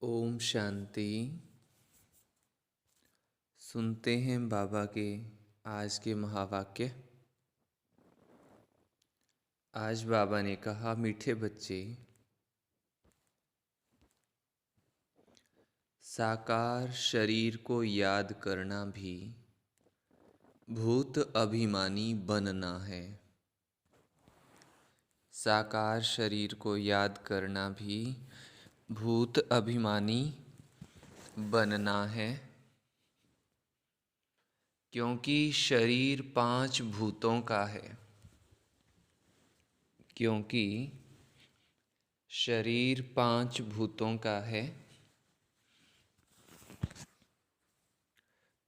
ओम शांति। सुनते हैं बाबा के आज के महावाक्य। आज बाबा ने कहा, मीठे बच्चे, साकार शरीर को याद करना भी भूत अभिमानी बनना है। साकार शरीर को याद करना भी भूत अभिमानी बनना है, क्योंकि शरीर 5 भूतों का है। क्योंकि शरीर 5 भूतों का है।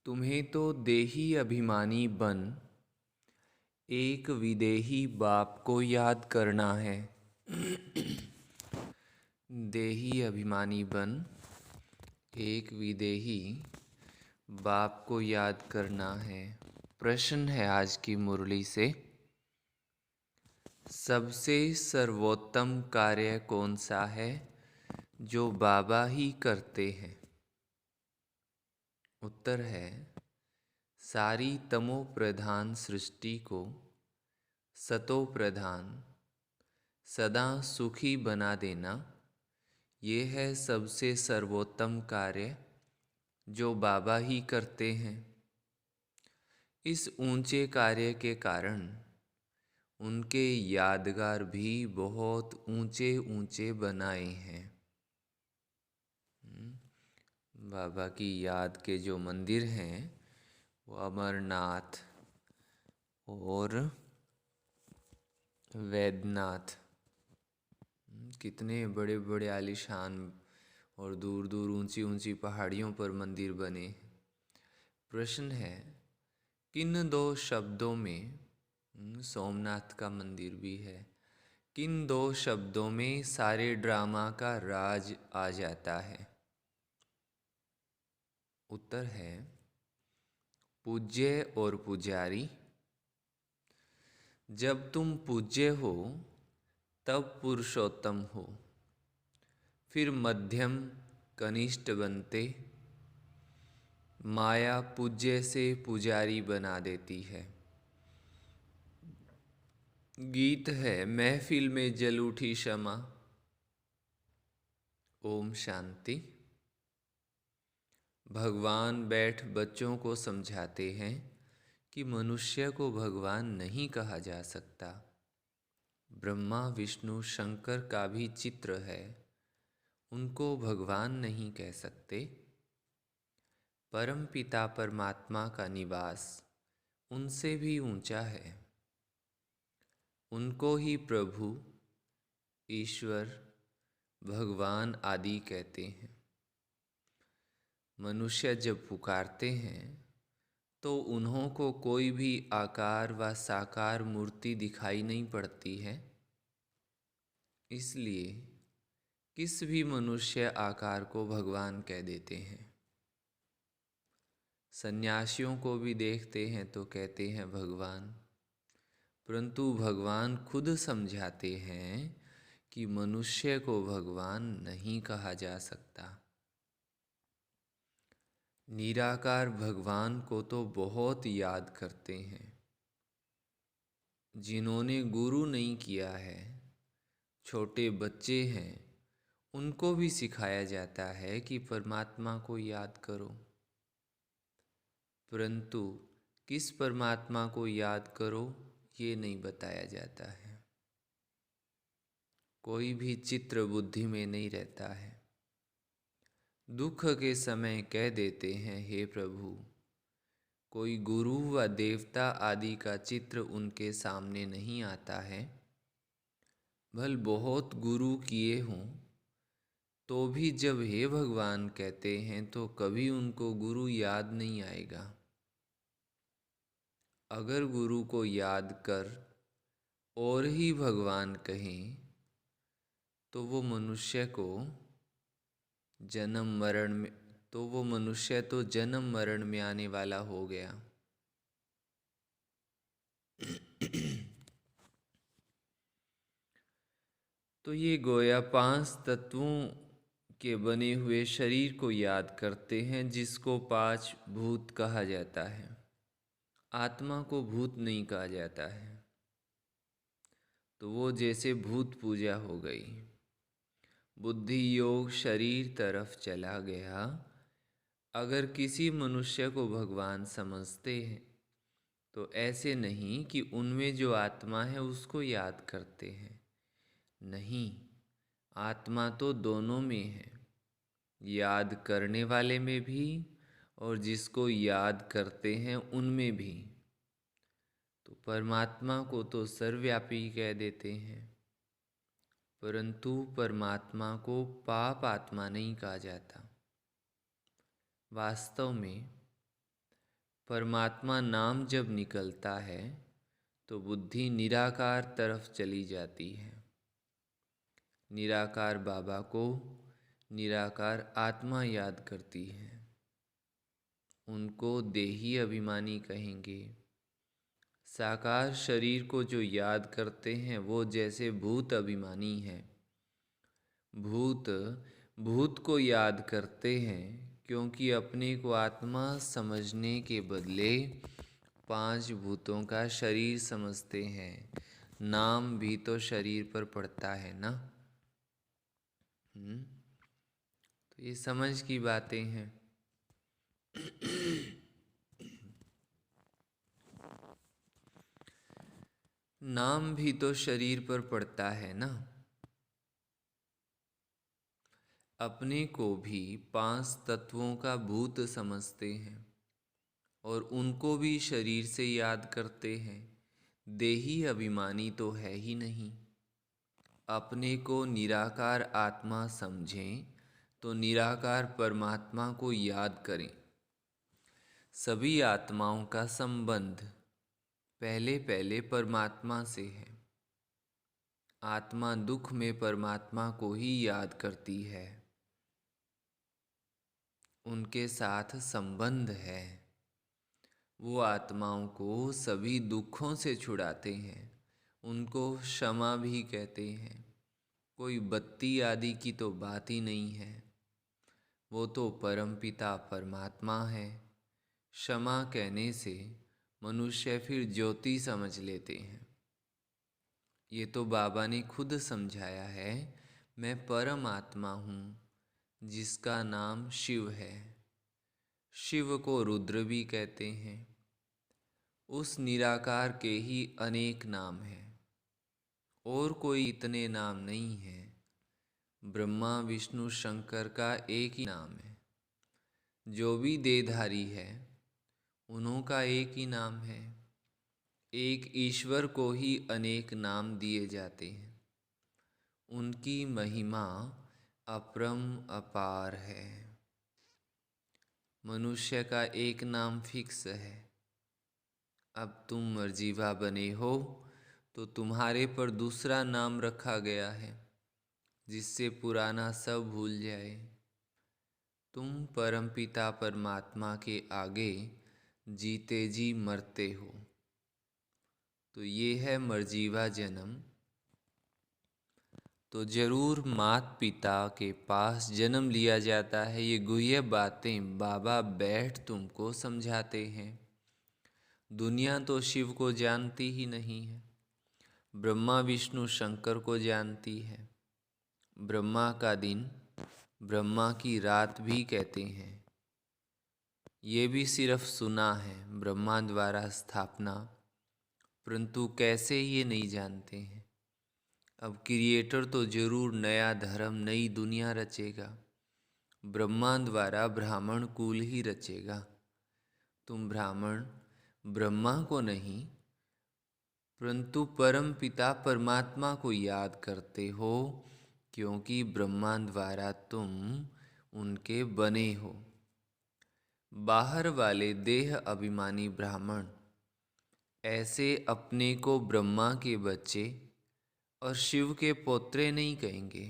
तुम्हें तो देही अभिमानी बन एक विदेही बाप को याद करना है। देही अभिमानी बन एक विदेही बाप को याद करना है। प्रश्न है आज की मुरली से, सबसे सर्वोत्तम कार्य कौन सा है जो बाबा ही करते हैं? उत्तर है, सारी तमो प्रधान सृष्टि को सतो प्रधान सदा सुखी बना देना, ये है सबसे सर्वोत्तम कार्य जो बाबा ही करते हैं। इस ऊंचे कार्य के कारण उनके यादगार भी बहुत ऊंचे ऊंचे बनाए हैं। बाबा की याद के जो मंदिर हैं वो अमरनाथ और वैद्यनाथ, कितने बड़े बड़े आलीशान और दूर दूर ऊंची ऊंची पहाड़ियों पर मंदिर बने। प्रश्न है, किन 2 शब्दों में, सोमनाथ का मंदिर भी है, किन 2 शब्दों में सारे ड्रामा का राज आ जाता है? उत्तर है, पूज्य और पुजारी। जब तुम पूज्य हो तब पुरुषोत्तम हो, फिर मध्यम कनिष्ठ बनते, माया पूज्य से पुजारी बना देती है। गीत है, महफिल में जल उठी शमा। ओम शांति। भगवान बैठ बच्चों को समझाते हैं कि मनुष्य को भगवान नहीं कहा जा सकता। ब्रह्मा विष्णु शंकर का भी चित्र है, उनको भगवान नहीं कह सकते। परम पिता परमात्मा का निवास उनसे भी ऊंचा है, उनको ही प्रभु, ईश्वर, भगवान आदि कहते हैं। मनुष्य जब पुकारते हैं तो उन्हों को कोई भी आकार व साकार मूर्ति दिखाई नहीं पड़ती है, इसलिए किस भी मनुष्य आकार को भगवान कह देते हैं। सन्यासियों को भी देखते हैं तो कहते हैं भगवान, परंतु भगवान खुद समझाते हैं कि मनुष्य को भगवान नहीं कहा जा सकता। निराकार भगवान को तो बहुत याद करते हैं। जिन्होंने गुरु नहीं किया है, छोटे बच्चे हैं, उनको भी सिखाया जाता है कि परमात्मा को याद करो, परंतु किस परमात्मा को याद करो ये नहीं बताया जाता है। कोई भी चित्र बुद्धि में नहीं रहता है। दुख के समय कह देते हैं, हे प्रभु, कोई गुरु व देवता आदि का चित्र उनके सामने नहीं आता है। भल बहुत गुरु किए हों तो भी जब हे भगवान कहते हैं तो कभी उनको गुरु याद नहीं आएगा। अगर गुरु को याद कर और ही भगवान कहें तो वो मनुष्य को जन्म मरण में जन्म मरण में आने वाला हो गया। तो ये गोया 5 तत्वों के बने हुए शरीर को याद करते हैं, जिसको पांच भूत कहा जाता है। आत्मा को भूत नहीं कहा जाता है, तो वो जैसे भूत पूजा हो गई। बुद्धि योग शरीर तरफ चला गया। अगर किसी मनुष्य को भगवान समझते हैं तो ऐसे नहीं कि उनमें जो आत्मा है उसको याद करते हैं। नहीं, आत्मा तो दोनों में है, याद करने वाले में भी और जिसको याद करते हैं उनमें भी। तो परमात्मा को तो सर्वव्यापी कह देते हैं, परंतु परमात्मा को पाप आत्मा नहीं कहा जाता। वास्तव में परमात्मा नाम जब निकलता है तो बुद्धि निराकार तरफ चली जाती है। निराकार बाबा को निराकार आत्मा याद करती है। उनको देही अभिमानी कहेंगे। साकार शरीर को जो याद करते हैं वो जैसे भूत अभिमानी है। भूत भूत को याद करते हैं क्योंकि अपने को आत्मा समझने के बदले पांच भूतों का शरीर समझते हैं। नाम भी तो शरीर पर पड़ता है ना। तो ये समझ की बातें हैं। नाम भी तो शरीर पर पड़ता है ना। अपने को भी पांच तत्वों का भूत समझते हैं और उनको भी शरीर से याद करते हैं। देही अभिमानी तो है ही नहीं। अपने को निराकार आत्मा समझें तो निराकार परमात्मा को याद करें। सभी आत्माओं का संबंध पहले पहले परमात्मा से है। आत्मा दुख में परमात्मा को ही याद करती है, उनके साथ संबंध है। वो आत्माओं को सभी दुखों से छुड़ाते हैं। उनको क्षमा भी कहते हैं। कोई बत्ती आदि की तो बात ही नहीं है। वो तो परमपिता परमात्मा है। क्षमा कहने से मनुष्य फिर ज्योति समझ लेते हैं। ये तो बाबा ने खुद समझाया है, मैं परम आत्मा हूँ जिसका नाम शिव है। शिव को रुद्र भी कहते हैं। उस निराकार के ही अनेक नाम हैं, और कोई इतने नाम नहीं है। ब्रह्मा विष्णु शंकर का एक ही नाम है। जो भी देहधारी है उन्हों का एक ही नाम है। एक ईश्वर को ही अनेक नाम दिए जाते हैं। उनकी महिमा अपरम अपार है। मनुष्य का एक नाम फिक्स है। अब तुम मर्जीवा बने हो तो तुम्हारे पर दूसरा नाम रखा गया है, जिससे पुराना सब भूल जाए। तुम परमपिता परमात्मा के आगे जीते जी मरते हो। तो ये है मर्जीवा जन्म। तो जरूर मात पिता के पास जन्म लिया जाता है। ये गुह्य बातें बाबा बैठ तुमको समझाते हैं। दुनिया तो शिव को जानती ही नहीं है। ब्रह्मा विष्णु शंकर को जानती है। ब्रह्मा का दिन ब्रह्मा की रात भी कहते हैं। ये भी सिर्फ सुना है, ब्रह्मा द्वारा स्थापना, परंतु कैसे ये नहीं जानते हैं। अब क्रिएटर तो जरूर नया धर्म नई दुनिया रचेगा। ब्रह्मा द्वारा ब्राह्मण कुल ही रचेगा। तुम ब्राह्मण ब्रह्मा को नहीं परंतु परम पिता परमात्मा को याद करते हो, क्योंकि ब्रह्मा द्वारा तुम उनके बने हो। बाहर वाले देह अभिमानी ब्राह्मण ऐसे अपने को ब्रह्मा के बच्चे और शिव के पोत्रे नहीं कहेंगे।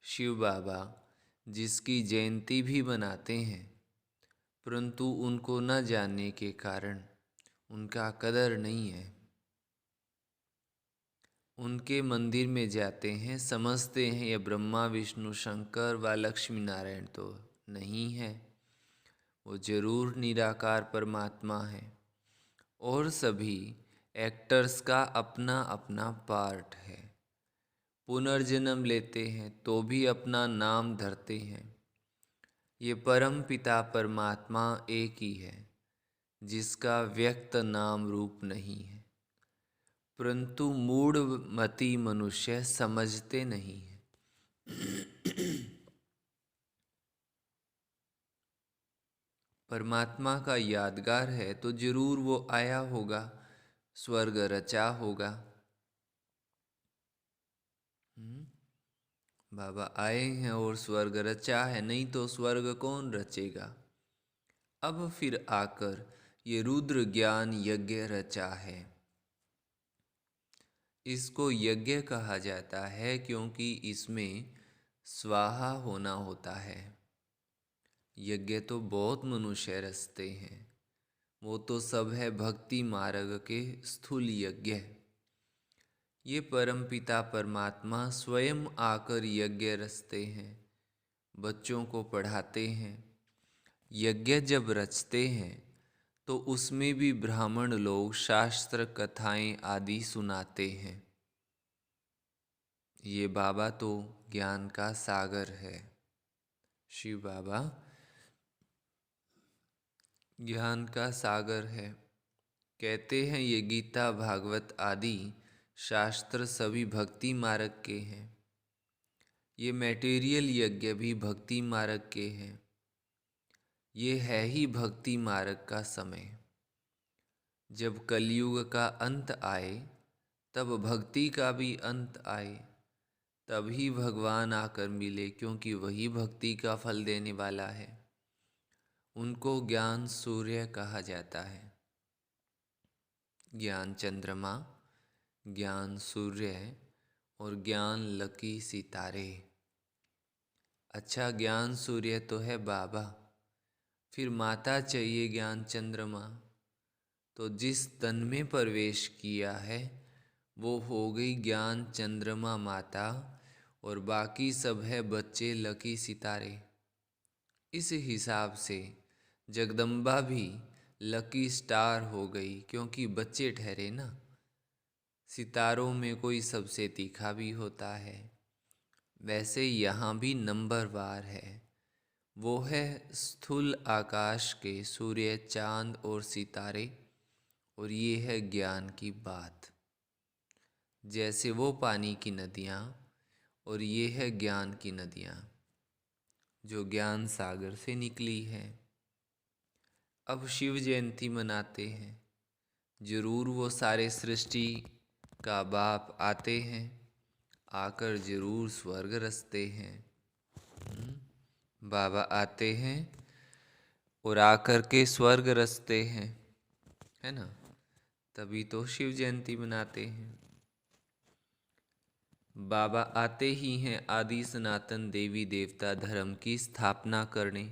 शिव बाबा जिसकी जयंती भी बनाते हैं, परंतु उनको न जानने के कारण उनका कदर नहीं है। उनके मंदिर में जाते हैं, समझते हैं ये ब्रह्मा विष्णु शंकर व लक्ष्मी नारायण तो नहीं है, वो जरूर निराकार परमात्मा है। और सभी एक्टर्स का अपना अपना पार्ट है। पुनर्जन्म लेते हैं तो भी अपना नाम धरते हैं। ये परम पिता परमात्मा एक ही है, जिसका व्यक्त नाम रूप नहीं है, परंतु मूढ़मती मनुष्य समझते नहीं है। परमात्मा का यादगार है तो जरूर वो आया होगा, स्वर्ग रचा होगा। बाबा आए हैं और स्वर्ग रचा है, नहीं तो स्वर्ग कौन रचेगा। अब फिर आकर ये रुद्र ज्ञान यज्ञ रचा है। इसको यज्ञ कहा जाता है क्योंकि इसमें स्वाहा होना होता है। यज्ञ तो बहुत मनुष्य रचते हैं, वो तो सब है भक्ति मार्ग के स्थूल यज्ञ। ये परमपिता परमात्मा स्वयं आकर यज्ञ रचते हैं, बच्चों को पढ़ाते हैं। यज्ञ जब रचते हैं तो उसमें भी ब्राह्मण लोग शास्त्र कथाएं आदि सुनाते हैं। ये बाबा तो ज्ञान का सागर है। शिव बाबा ज्ञान का सागर है। कहते हैं ये गीता भागवत आदि शास्त्र सभी भक्ति मार्ग के हैं। ये मैटेरियल यज्ञ भी भक्ति मार्ग के हैं। ये है ही भक्ति मार्ग का समय। जब कलयुग का अंत आए तब भक्ति का भी अंत आए, तभी भगवान आकर मिले, क्योंकि वही भक्ति का फल देने वाला है। उनको ज्ञान सूर्य कहा जाता है। ज्ञान चंद्रमा, ज्ञान सूर्य और ज्ञान लकी सितारे। अच्छा, ज्ञान सूर्य तो है बाबा, फिर माता चाहिए ज्ञान चंद्रमा। तो जिस तन में प्रवेश किया है वो हो गई ज्ञान चंद्रमा माता, और बाकी सब है बच्चे लकी सितारे। इस हिसाब से जगदम्बा भी लकी स्टार हो गई, क्योंकि बच्चे ठहरे ना। सितारों में कोई सबसे तीखा भी होता है, वैसे यहाँ भी नंबरवार है। वो है स्थूल आकाश के सूर्य चांद और सितारे, और ये है ज्ञान की बात। जैसे वो पानी की नदियाँ और ये है ज्ञान की नदियाँ, जो ज्ञान सागर से निकली है। अब शिव जयंती मनाते हैं, जरूर वो सारे सृष्टि का बाप आते हैं, आकर जरूर स्वर्ग रचते हैं। बाबा आते हैं और आकर के स्वर्ग रचते हैं, है ना। तभी तो शिव जयंती मनाते हैं। बाबा आते ही हैं आदि सनातन देवी देवता धर्म की स्थापना करने,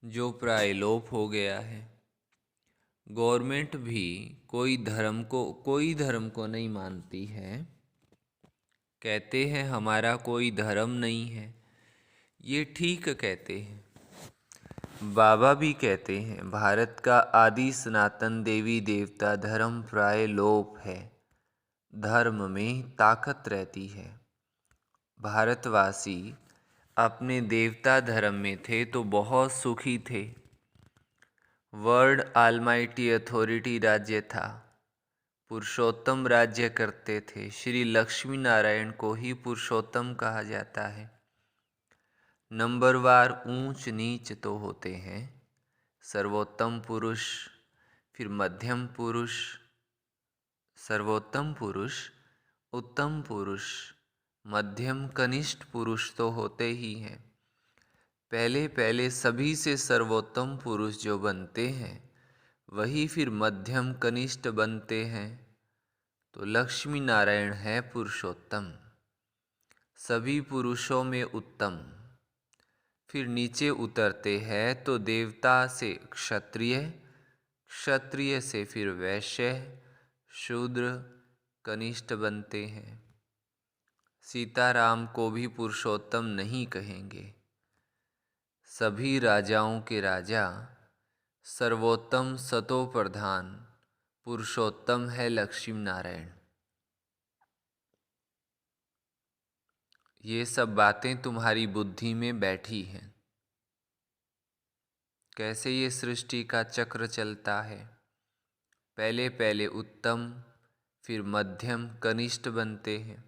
जो प्राय लोप हो गया है। गवर्नमेंट भी कोई धर्म को नहीं मानती है। कहते हैं हमारा कोई धर्म नहीं है, ये ठीक कहते हैं। बाबा भी कहते हैं भारत का आदि सनातन देवी देवता धर्म प्राय लोप है, धर्म में ताकत रहती है। भारतवासी अपने देवता धर्म में थे तो बहुत सुखी थे। वर्ल्ड ऑलमाइटी अथॉरिटी राज्य था, पुरुषोत्तम राज्य करते थे। श्री लक्ष्मी नारायण को ही पुरुषोत्तम कहा जाता है। नंबरवार ऊंच नीच तो होते हैं, सर्वोत्तम पुरुष, फिर मध्यम पुरुष, सर्वोत्तम पुरुष, उत्तम पुरुष, मध्यम कनिष्ठ पुरुष तो होते ही हैं। पहले पहले सभी से सर्वोत्तम पुरुष जो बनते हैं वही फिर मध्यम कनिष्ठ बनते हैं। तो लक्ष्मी नारायण है पुरुषोत्तम, सभी पुरुषों में उत्तम। फिर नीचे उतरते हैं तो देवता से क्षत्रिय, क्षत्रिय से फिर वैश्य, शूद्र, कनिष्ठ बनते हैं। सीताराम को भी पुरुषोत्तम नहीं कहेंगे। सभी राजाओं के राजा, सर्वोत्तम सतो प्रधान पुरुषोत्तम है लक्ष्मी नारायण। ये सब बातें तुम्हारी बुद्धि में बैठी हैं। कैसे ये सृष्टि का चक्र चलता है। पहले पहले उत्तम, फिर मध्यम, कनिष्ठ बनते हैं।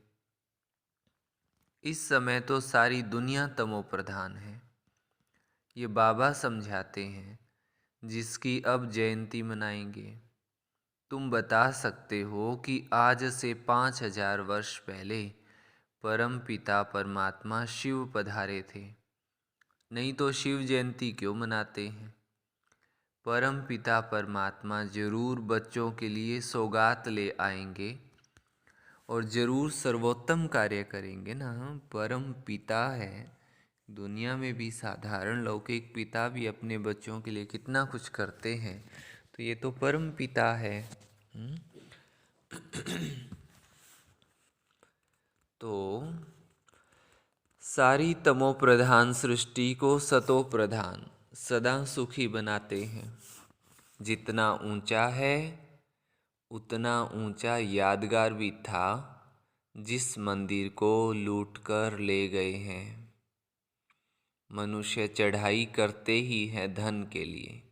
इस समय तो सारी दुनिया तमो प्रधान है। ये बाबा समझाते हैं, जिसकी अब जयंती मनाएंगे। तुम बता सकते हो कि आज से 5000 वर्ष पहले परम पिता परमात्मा शिव पधारे थे। नहीं तो शिव जयंती क्यों मनाते हैं। परम पिता परमात्मा जरूर बच्चों के लिए सौगात ले आएंगे और जरूर सर्वोत्तम कार्य करेंगे ना। परम पिता है। दुनिया में भी साधारण लौकिक पिता भी अपने बच्चों के लिए कितना कुछ करते हैं, तो ये तो परम पिता है। तो सारी तमो प्रधान सृष्टि को सतो प्रधान सदा सुखी बनाते हैं। जितना ऊंचा है उतना ऊंचा यादगार भी था, जिस मंदिर को लूटकर ले गए हैं। मनुष्य चढ़ाई करते ही है धन के लिए।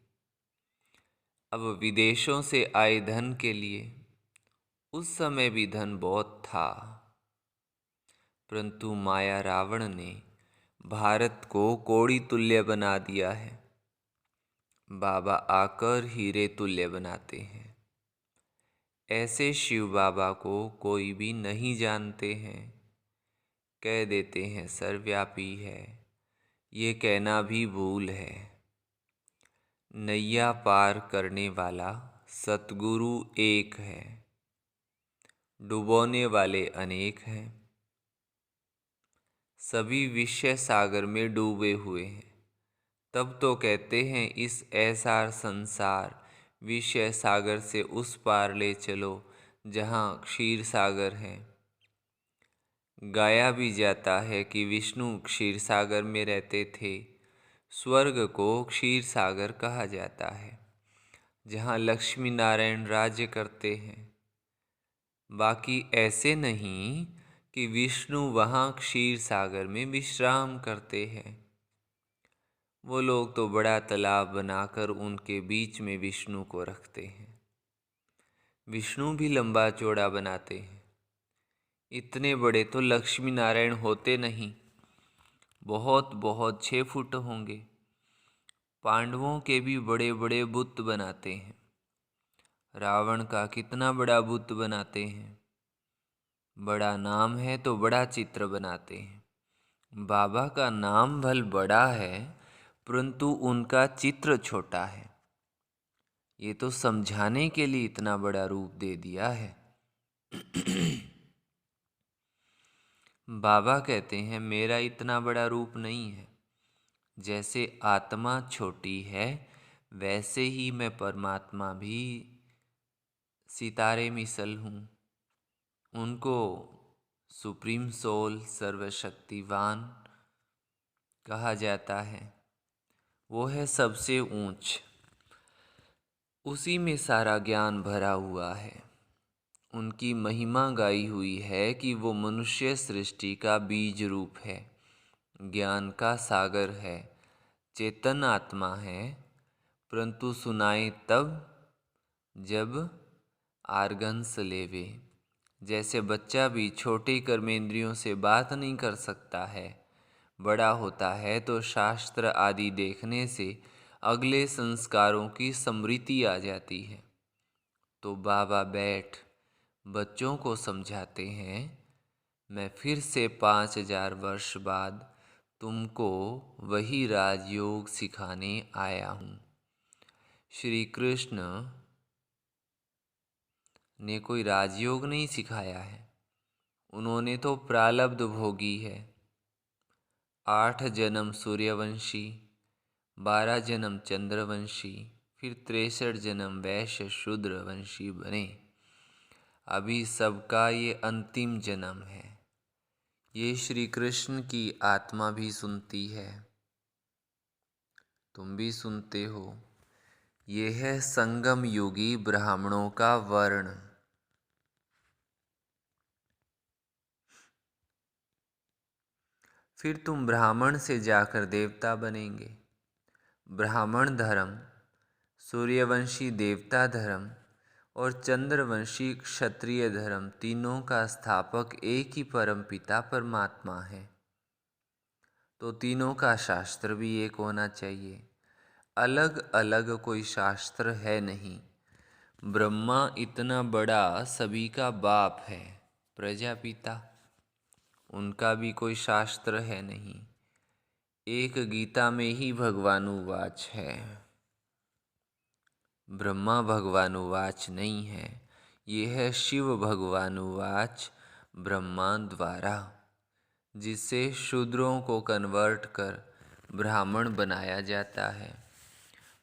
अब विदेशों से आए धन के लिए। उस समय भी धन बहुत था, परंतु माया रावण ने भारत को कौड़ी तुल्य बना दिया है। बाबा आकर हीरे तुल्य बनाते हैं। ऐसे शिव बाबा को कोई भी नहीं जानते हैं। कह देते हैं सर्वव्यापी है। ये कहना भी भूल है। नैया पार करने वाला सतगुरु एक है, डुबोने वाले अनेक हैं। सभी विषय सागर में डूबे हुए हैं। तब तो कहते हैं इस ऐसार संसार विषय सागर से उस पार ले चलो जहाँ क्षीर सागर है। गाया भी जाता है कि विष्णु क्षीर सागर में रहते थे। स्वर्ग को क्षीर सागर कहा जाता है, जहाँ लक्ष्मी नारायण राज्य करते हैं। बाकी ऐसे नहीं कि विष्णु वहाँ क्षीर सागर में विश्राम करते हैं। वो लोग तो बड़ा तालाब बनाकर उनके बीच में विष्णु को रखते हैं। विष्णु भी लंबा चौड़ा बनाते हैं। इतने बड़े तो लक्ष्मी नारायण होते नहीं, बहुत बहुत 6 फुट होंगे। पांडवों के भी बड़े बड़े बुत बनाते हैं। रावण का कितना बड़ा बुत बनाते हैं। बड़ा नाम है तो बड़ा चित्र बनाते हैं। बाबा का नाम भल बड़ा है, परंतु उनका चित्र छोटा है। ये तो समझाने के लिए इतना बड़ा रूप दे दिया है। बाबा कहते हैं मेरा इतना बड़ा रूप नहीं है। जैसे आत्मा छोटी है, वैसे ही मैं परमात्मा भी सितारे मिसल हूँ। उनको सुप्रीम सोल, सर्वशक्तिवान कहा जाता है। वो है सबसे ऊंच। उसी में सारा ज्ञान भरा हुआ है। उनकी महिमा गाई हुई है कि वो मनुष्य सृष्टि का बीज रूप है, ज्ञान का सागर है, चेतन आत्मा है। परंतु सुनाए तब जब आर्गन्स लेवे। जैसे बच्चा भी छोटे कर्मेंद्रियों से बात नहीं कर सकता है, बड़ा होता है तो शास्त्र आदि देखने से अगले संस्कारों की स्मृति आ जाती है। तो बाबा बैठ बच्चों को समझाते हैं, मैं फिर से 5000 वर्ष बाद तुमको वही राजयोग सिखाने आया हूँ। श्री कृष्ण ने कोई राजयोग नहीं सिखाया है। उन्होंने तो प्रालब्ध भोगी है। 8 जन्म सूर्यवंशी, 12 जन्म चंद्रवंशी, फिर 63 जन्म वैश्य शूद्र वंशी बने। अभी सबका ये अंतिम जन्म है। ये श्री कृष्ण की आत्मा भी सुनती है, तुम भी सुनते हो। ये है संगम युगी ब्राह्मणों का वर्ण। फिर तुम ब्राह्मण से जाकर देवता बनेंगे। ब्राह्मण धर्म, सूर्यवंशी देवता धर्म और चंद्रवंशी क्षत्रिय धर्म, तीनों का स्थापक एक ही परम पिता परमात्मा है। तो तीनों का शास्त्र भी एक होना चाहिए। अलग अलग कोई शास्त्र है नहीं। ब्रह्मा इतना बड़ा सभी का बाप है, प्रजापिता, उनका भी कोई शास्त्र है नहीं। एक गीता में ही भगवानुवाच है, ब्रह्मा भगवानुवाच नहीं है। ये है शिव भगवानुवाच ब्रह्मा द्वारा, जिससे शूद्रों को कन्वर्ट कर ब्राह्मण बनाया जाता है।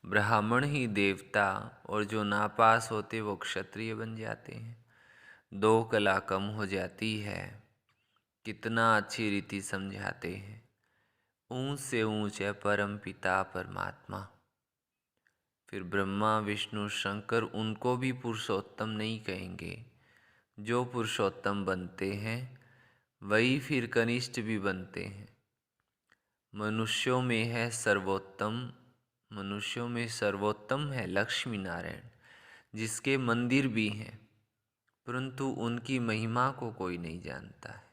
ब्राह्मण ही देवता और जो नापास होते वो क्षत्रिय बन जाते हैं। 2 कला कम हो जाती है। कितना अच्छी रीति समझाते हैं। ऊंच से ऊंच है परम पिता परमात्मा। फिर ब्रह्मा विष्णु शंकर उनको भी पुरुषोत्तम नहीं कहेंगे। जो पुरुषोत्तम बनते हैं वही फिर कनिष्ठ भी बनते हैं। मनुष्यों में है सर्वोत्तम, मनुष्यों में सर्वोत्तम है लक्ष्मी नारायण, जिसके मंदिर भी हैं, परंतु उनकी महिमा को कोई नहीं जानता है,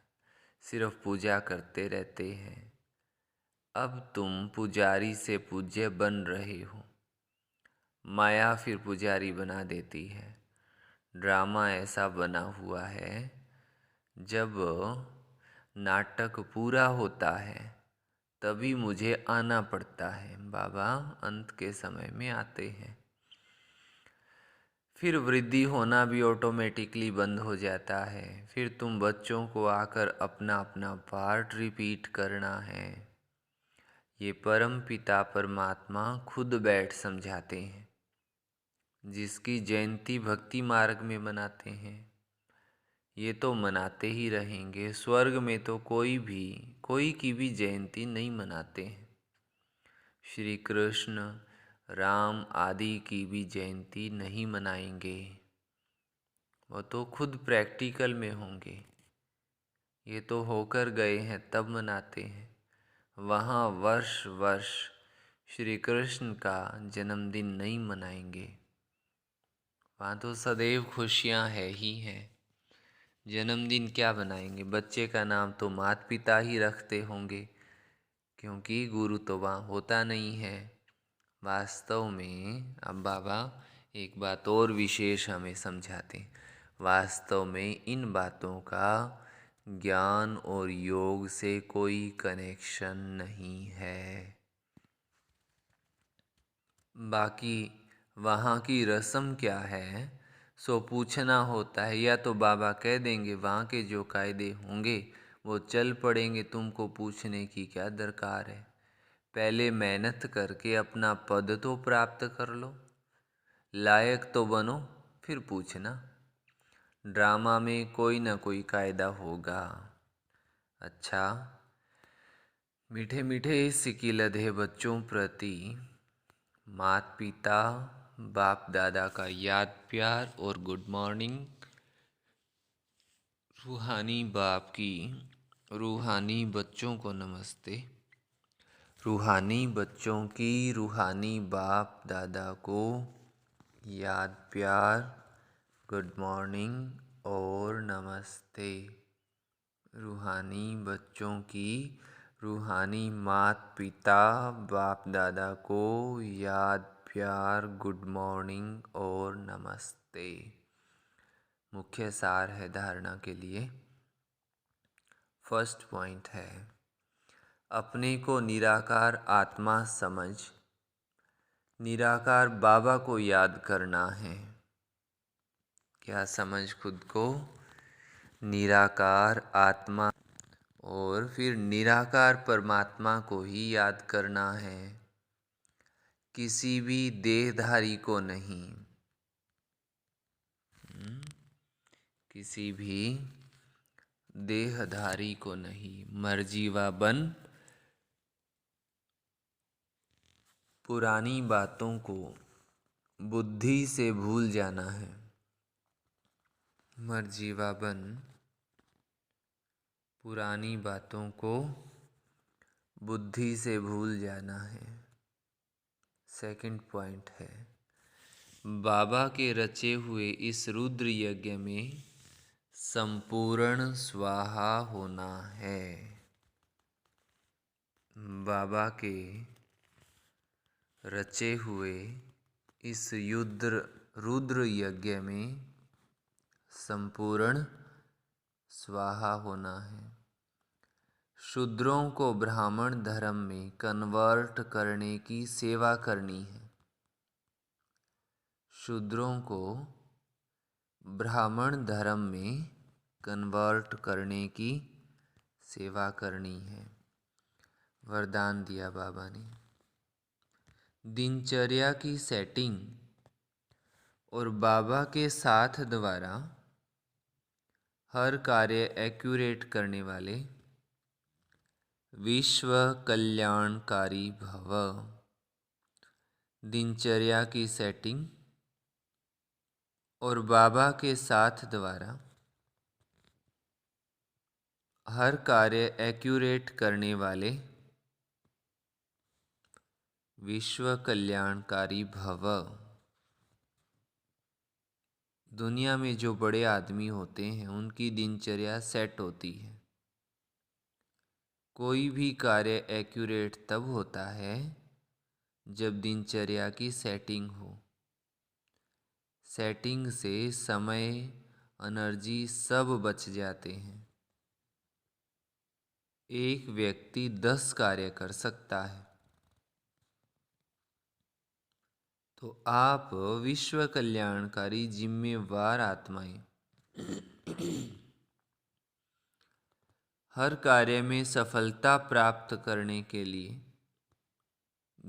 सिर्फ पूजा करते रहते हैं। अब तुम पुजारी से पूज्य बन रहे हो। माया फिर पुजारी बना देती है। ड्रामा ऐसा बना हुआ है, जब नाटक पूरा होता है तभी मुझे आना पड़ता है। बाबा अंत के समय में आते हैं। फिर वृद्धि होना भी ऑटोमेटिकली बंद हो जाता है। फिर तुम बच्चों को आकर अपना अपना पार्ट रिपीट करना है। ये परम पिता परमात्मा खुद बैठ समझाते हैं, जिसकी जयंती भक्ति मार्ग में मनाते हैं। ये तो मनाते ही रहेंगे। स्वर्ग में तो कोई की भी जयंती नहीं मनाते हैं। श्री कृष्ण राम आदि की भी जयंती नहीं मनाएंगे। वो तो खुद प्रैक्टिकल में होंगे। ये तो होकर गए हैं तब मनाते हैं। वहाँ वर्ष वर्ष श्री कृष्ण का जन्मदिन नहीं मनाएंगे। वहाँ तो सदैव खुशियाँ है ही हैं। जन्मदिन क्या बनाएंगे? बच्चे का नाम तो माता पिता ही रखते होंगे, क्योंकि गुरु तो वहाँ होता नहीं है। वास्तव में अब बाबा एक बात और विशेष हमें समझाते हैं। वास्तव में इन बातों का ज्ञान और योग से कोई कनेक्शन नहीं है। बाकी वहाँ की रस्म क्या है सो पूछना होता है, या तो बाबा कह देंगे वहाँ के जो कायदे होंगे वो चल पड़ेंगे, तुमको पूछने की क्या दरकार है। पहले मेहनत करके अपना पद तो प्राप्त कर लो, लायक तो बनो, फिर पूछना। ड्रामा में कोई ना कोई कायदा होगा। अच्छा, मीठे मीठे सिकिलधे बच्चों प्रति माता पिता बाप दादा का याद प्यार और गुड मॉर्निंग। रूहानी बाप की रूहानी बच्चों को नमस्ते। रूहानी बच्चों की रूहानी बाप दादा को याद प्यार, गुड मॉर्निंग और नमस्ते। रूहानी बच्चों की रूहानी माता पिता बाप दादा को याद प्यार, गुड मॉर्निंग और नमस्ते। मुख्य सार है धारणा के लिए। फर्स्ट पॉइंट है, अपने को निराकार आत्मा समझ निराकार बाबा को याद करना है। क्या समझ खुद को निराकार आत्मा और फिर निराकार परमात्मा को ही याद करना है, किसी भी देहधारी को नहीं। किसी भी देहधारी को नहीं। मर्जीवा बन पुरानी बातों को बुद्धि से भूल जाना है। मर्जीवा बन पुरानी बातों को बुद्धि से भूल जाना है। सेकंड पॉइंट है, बाबा के रचे हुए इस रुद्र यज्ञ में संपूर्ण स्वाहा होना है। बाबा के रचे हुए इस रुद्र यज्ञ में संपूर्ण स्वाहा होना है। शूद्रों को ब्राह्मण धर्म में कन्वर्ट करने की सेवा करनी है। शूद्रों को ब्राह्मण धर्म में कन्वर्ट करने की सेवा करनी है। वरदान दिया बाबा ने। दिनचर्या की सेटिंग और बाबा के साथ द्वारा हर कार्य एक्यूरेट करने वाले विश्व कल्याणकारी भव। दिनचर्या की सेटिंग और बाबा के साथ द्वारा हर कार्य एक्यूरेट करने वाले विश्व कल्याणकारी भव। दुनिया में जो बड़े आदमी होते हैं उनकी दिनचर्या सेट होती है। कोई भी कार्य एक्यूरेट तब होता है जब दिनचर्या की सेटिंग हो। सेटिंग से समय, एनर्जी सब बच जाते हैं। एक व्यक्ति 10 कार्य कर सकता है। तो आप विश्व कल्याणकारी जिम्मेवार आत्माएं हर कार्य में सफलता प्राप्त करने के लिए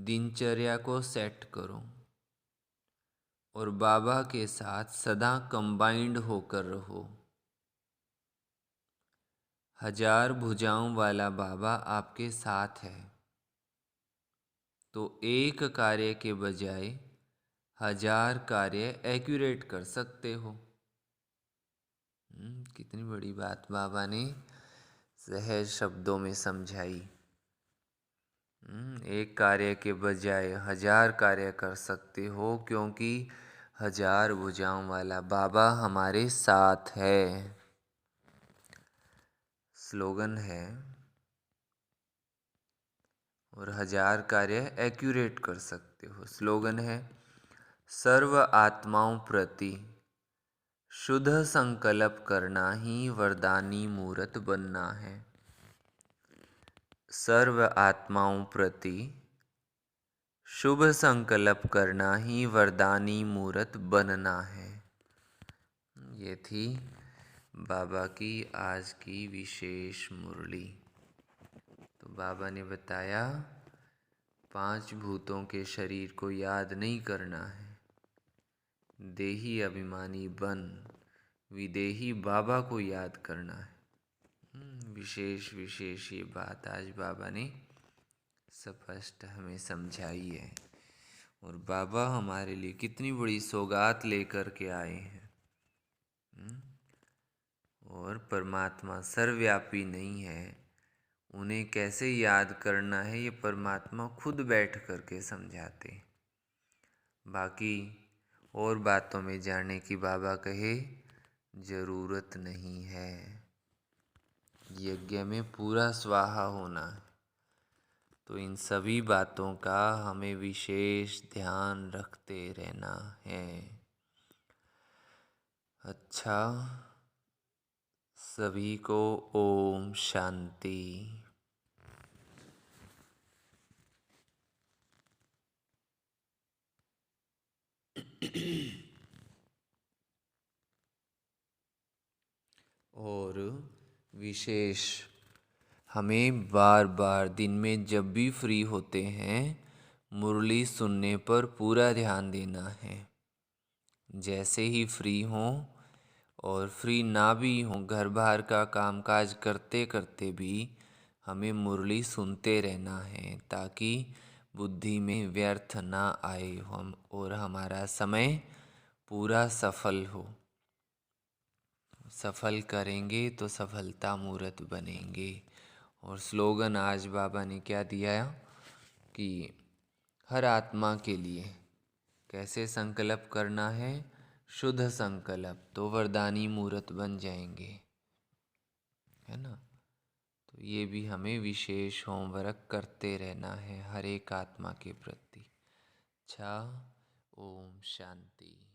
दिनचर्या को सेट करो और बाबा के साथ सदा कंबाइंड होकर रहो। 1000 भुजाओं वाला बाबा आपके साथ है, तो एक कार्य के बजाय 1000 कार्य एक्यूरेट कर सकते हो। कितनी बड़ी बात बाबा ने सहज शब्दों में समझाई। एक कार्य के बजाय 1000 कार्य कर सकते हो, क्योंकि 1000 भुजाओं वाला बाबा हमारे साथ है। स्लोगन है। और 1000 कार्य एक्यूरेट कर सकते हो। स्लोगन है, सर्व आत्माओं प्रति शुद्ध संकल्प करना ही वरदानी मूर्त बनना है। सर्व आत्माओं प्रति शुभ संकल्प करना ही वरदानी मूर्त बनना है। ये थी बाबा की आज की विशेष मुरली। तो बाबा ने बताया 5 भूतों के शरीर को याद नहीं करना है। देही अभिमानी बन विदेही बाबा को याद करना है। विशेष ये बात आज बाबा ने स्पष्ट हमें समझाई है। और बाबा हमारे लिए कितनी बड़ी सौगात लेकर के आए हैं। और परमात्मा सर्वव्यापी नहीं है, उन्हें कैसे याद करना है ये परमात्मा खुद बैठ करके समझाते। बाकी और बातों में जाने की बाबा कहे जरूरत नहीं है। यज्ञ में पूरा स्वाहा होना है, तो इन सभी बातों का हमें विशेष ध्यान रखते रहना है। अच्छा, सभी को ओम शांति। और विशेष हमें बार बार दिन में जब भी फ्री होते हैं मुरली सुनने पर पूरा ध्यान देना है। जैसे ही फ्री हों और फ्री ना भी हों, घर बाहर का कामकाज करते करते भी हमें मुरली सुनते रहना है, ताकि बुद्धि में व्यर्थ ना आए हम और हमारा समय पूरा सफल हो। सफल करेंगे तो सफलता मूर्त बनेंगे। और स्लोगन आज बाबा ने क्या दिया कि हर आत्मा के लिए कैसे संकल्प करना है, शुद्ध संकल्प, तो वरदानी मूर्त बन जाएंगे, है ना। तो ये भी हमें विशेष होमवर्क करते रहना है हर एक आत्मा के प्रति। अच्छा, ओम शांति।